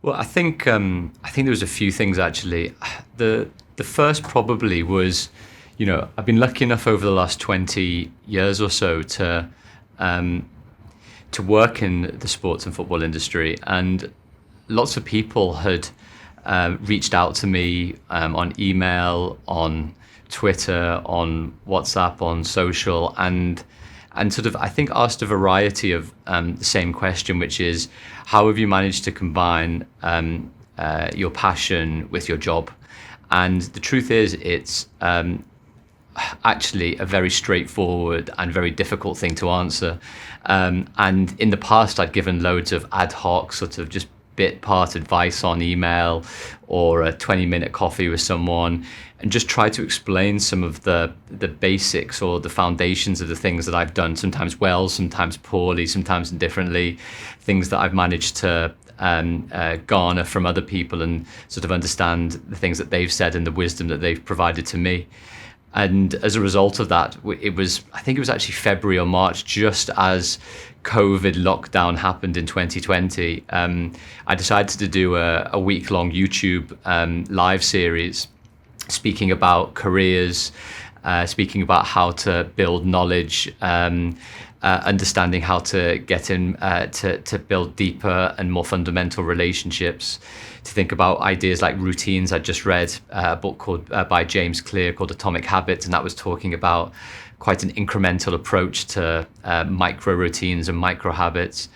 Well, I think there was a few things actually. The first probably was, I've been lucky enough over the last 20 years or so to work in the sports and football industry, and lots of people had reached out to me on email, on Twitter, on WhatsApp, on social, and sort of I think asked a variety of the same question, which is how have you managed to combine your passion with your job? And the truth is, it's actually a very straightforward and very difficult thing to answer. And in the past, I'd given loads of ad hoc, sort of just bit part advice on email or a 20-minute coffee with someone, and just try to explain some of the basics or the foundations of the things that I've done, sometimes well, sometimes poorly, sometimes indifferently, things that I've managed to garner from other people and sort of understand the things that they've said and the wisdom that they've provided to me. And as a result of that, I think it was actually February or March, just as COVID lockdown happened in 2020, I decided to do a week-long YouTube live series speaking about careers, speaking about how to build knowledge, understanding how to get in, to build deeper and more fundamental relationships, to think about ideas like routines. I just read a book called by James Clear called Atomic Habits, and that was talking about quite an incremental approach to micro routines and micro habits.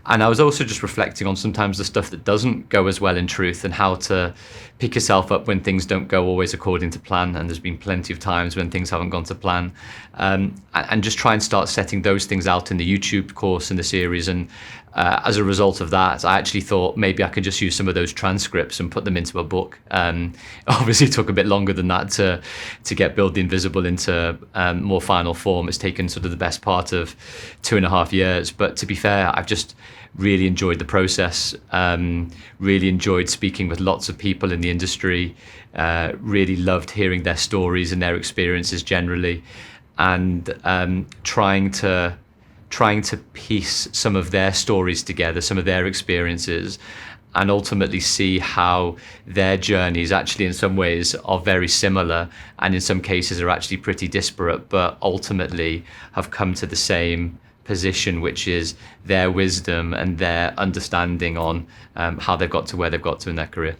And I was also just reflecting on sometimes the stuff that doesn't go as well in truth, and how to pick yourself up when things don't go always according to plan. And there's been plenty of times when things haven't gone to plan. And just try and start setting those things out in the YouTube course and the series. And as a result of that, I actually thought maybe I could just use some of those transcripts and put them into a book. Obviously, it took a bit longer than that to get Build the Invisible into more final form. It's taken sort of the best part of 2.5 years. But to be fair, I've just really enjoyed the process, really enjoyed speaking with lots of people in the industry, really loved hearing their stories and their experiences generally, and trying to piece some of their stories together, some of their experiences, and ultimately see how their journeys actually in some ways are very similar, and in some cases are actually pretty disparate, but ultimately have come to the same position, which is their wisdom and their understanding on how they've got to where they've got to in their career.